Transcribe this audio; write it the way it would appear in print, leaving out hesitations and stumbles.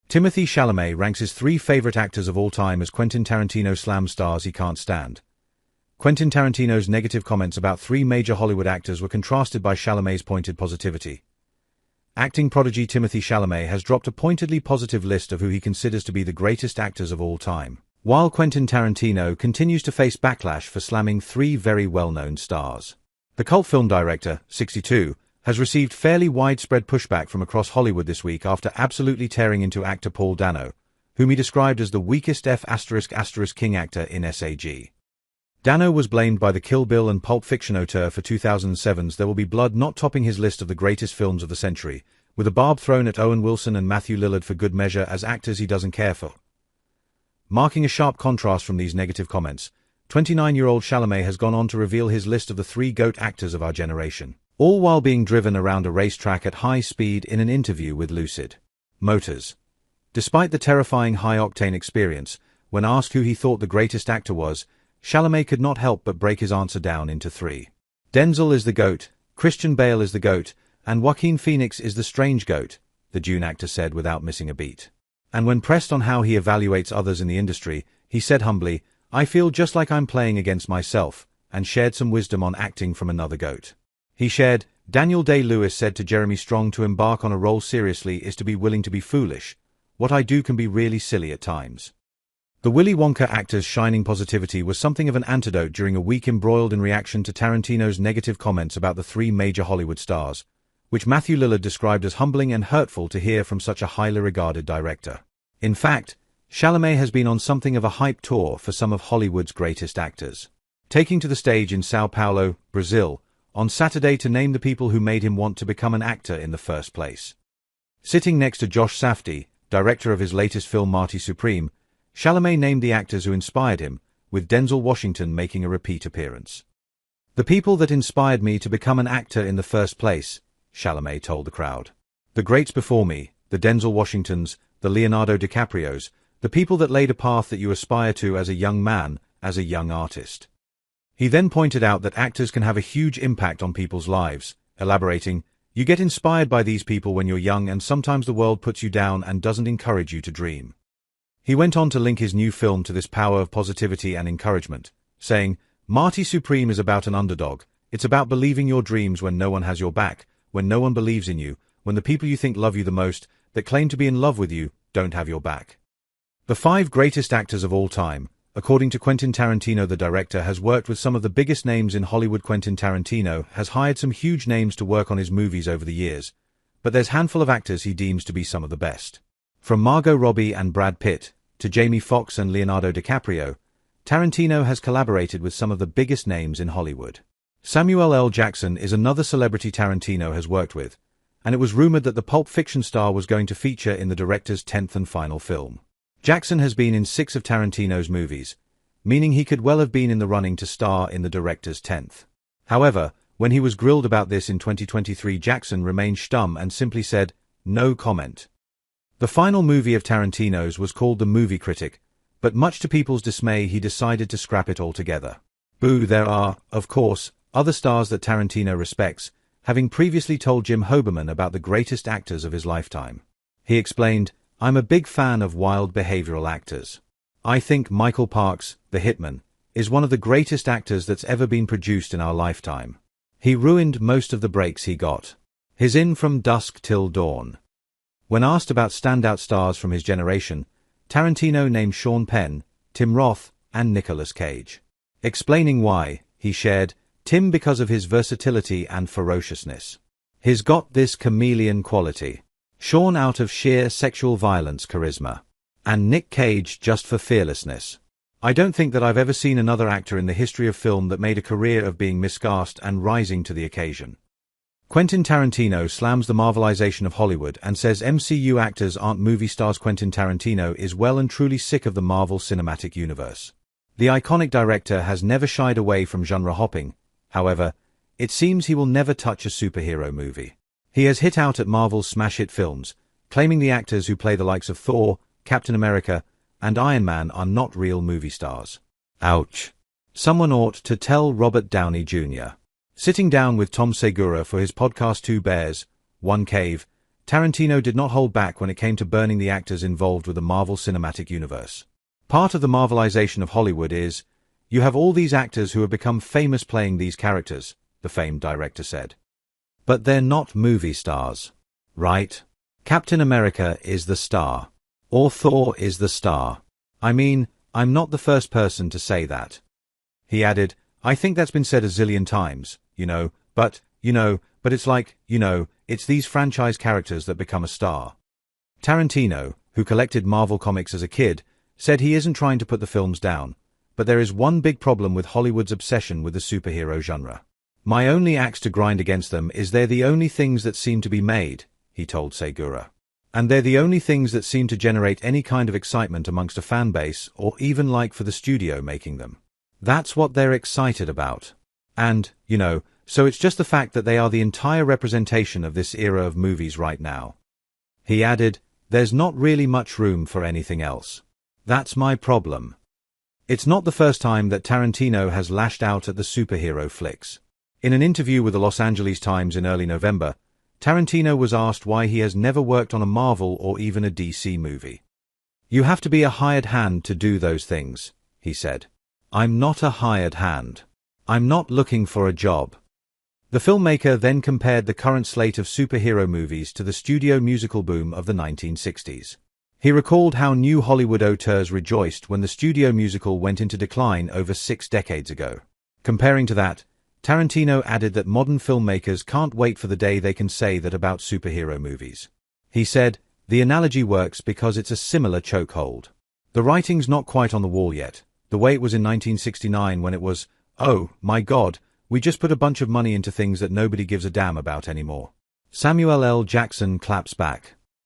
Timothée Chalamet ranks his 3 favorite actors of all time as Quentin Tarantino slams stars he can't stand. Quentin Tarantino's negative comments about 3 major Hollywood actors were contrasted by Chalamet's pointed positivity. Acting prodigy Timothée Chalamet has dropped a pointedly positive list of who he considers to be the greatest actors of all time, while Quentin Tarantino continues to face backlash for slamming 3 very well-known stars. The cult film director, 62, has received fairly widespread pushback from across Hollywood this week after absolutely tearing into actor Paul Dano, whom he described as the weakest F***king actor in SAG. Dano was blamed by the Kill Bill and Pulp Fiction auteur for 2007's There Will Be Blood not topping his list of the greatest films of the century, with a barb thrown at Owen Wilson and Matthew Lillard for good measure as actors he doesn't care for. Marking a sharp contrast from these negative comments, 29-year-old Chalamet has gone on to reveal his list of the 3 GOAT actors of our generation, all while being driven around a racetrack at high speed in an interview with Lucid Motors. Despite the terrifying high-octane experience, when asked who he thought the greatest actor was, Chalamet could not help but break his answer down into 3. Denzel is the GOAT, Christian Bale is the GOAT, and Joaquin Phoenix is the strange GOAT, the Dune actor said without missing a beat. And when pressed on how he evaluates others in the industry, he said humbly, "I feel just like I'm playing against myself," and shared some wisdom on acting from another GOAT. He shared, "Daniel Day-Lewis said to Jeremy Strong to embark on a role seriously is to be willing to be foolish. What I do can be really silly at times." The Willy Wonka actor's shining positivity was something of an antidote during a week embroiled in reaction to Tarantino's negative comments about the 3 major Hollywood stars, which Matthew Lillard described as humbling and hurtful to hear from such a highly regarded director. In fact, Chalamet has been on something of a hype tour for some of Hollywood's greatest actors, taking to the stage in Sao Paulo, Brazil, on Saturday to name the people who made him want to become an actor in the first place. Sitting next to Josh Safdie, director of his latest film Marty Supreme, Chalamet named the actors who inspired him, with Denzel Washington making a repeat appearance. "The people that inspired me to become an actor in the first place," Chalamet told the crowd. "The greats before me, the Denzel Washingtons, the Leonardo DiCaprios, the people that laid a path that you aspire to as a young man, as a young artist." He then pointed out that actors can have a huge impact on people's lives, elaborating, "You get inspired by these people when you're young and sometimes the world puts you down and doesn't encourage you to dream." He went on to link his new film to this power of positivity and encouragement, saying, "Marty Supreme is about an underdog. It's about believing your dreams when no one has your back, when no one believes in you, when the people you think love you the most, that claim to be in love with you, don't have your back." The 5 greatest actors of all time, according to Quentin Tarantino, the director has worked with some of the biggest names in Hollywood. Quentin Tarantino has hired some huge names to work on his movies over the years, but there's a handful of actors he deems to be some of the best. From Margot Robbie and Brad Pitt, to Jamie Foxx and Leonardo DiCaprio, Tarantino has collaborated with some of the biggest names in Hollywood. Samuel L. Jackson is another celebrity Tarantino has worked with, and it was rumored that the Pulp Fiction star was going to feature in the director's 10th and final film. Jackson has been in 6 of Tarantino's movies, meaning he could well have been in the running to star in the director's 10th. However, when he was grilled about this in 2023, Jackson remained stum and simply said, "No comment." The final movie of Tarantino's was called The Movie Critic, but much to people's dismay he decided to scrap it altogether. Boo! There are, of course, other stars that Tarantino respects, having previously told Jim Hoberman about the greatest actors of his lifetime. He explained, "I'm a big fan of wild behavioral actors. I think Michael Parks, the Hitman, is one of the greatest actors that's ever been produced in our lifetime. He ruined most of the breaks he got. He's in From Dusk Till Dawn." When asked about standout stars from his generation, Tarantino named Sean Penn, Tim Roth, and Nicolas Cage. Explaining why, he shared, "Tim because of his versatility and ferociousness. He's got this chameleon quality. Sean out of sheer sexual violence charisma. And Nick Cage just for fearlessness. I don't think that I've ever seen another actor in the history of film that made a career of being miscast and rising to the occasion." Quentin Tarantino slams the Marvelization of Hollywood and says MCU actors aren't movie stars. Quentin Tarantino is well and truly sick of the Marvel Cinematic Universe. The iconic director has never shied away from genre hopping. However, it seems he will never touch a superhero movie. He has hit out at Marvel's smash hit films, claiming the actors who play the likes of Thor, Captain America, and Iron Man are not real movie stars. Ouch. Someone ought to tell Robert Downey Jr. Sitting down with Tom Segura for his podcast 2 Bears, 1 Cave, Tarantino did not hold back when it came to burning the actors involved with the Marvel Cinematic Universe. Part of the Marvelization of Hollywood is, you have all these actors who have become famous playing these characters, the famed director said. But they're not movie stars. Right? Captain America is the star. Or Thor is the star. I mean, I'm not the first person to say that. He added, I think that's been said a zillion times, but it's like, it's these franchise characters that become a star. Tarantino, who collected Marvel comics as a kid, said he isn't trying to put the films down, but there is one big problem with Hollywood's obsession with the superhero genre. My only axe to grind against them is they're the only things that seem to be made, he told Segura. And they're the only things that seem to generate any kind of excitement amongst a fan base or even like for the studio making them. That's what they're excited about. And, so it's just the fact that they are the entire representation of this era of movies right now. He added, there's not really much room for anything else. That's my problem. It's not the first time that Tarantino has lashed out at the superhero flicks. In an interview with the Los Angeles Times in early November, Tarantino was asked why he has never worked on a Marvel or even a DC movie. You have to be a hired hand to do those things, he said. I'm not a hired hand. I'm not looking for a job. The filmmaker then compared the current slate of superhero movies to the studio musical boom of the 1960s. He recalled how new Hollywood auteurs rejoiced when the studio musical went into decline over 6 decades ago. Comparing to that, Tarantino added that modern filmmakers can't wait for the day they can say that about superhero movies. He said, the analogy works because it's a similar chokehold. The writing's not quite on the wall yet, the way it was in 1969 when it was, oh, my God, we just put a bunch of money into things that nobody gives a damn about anymore. Samuel L. Jackson claps back.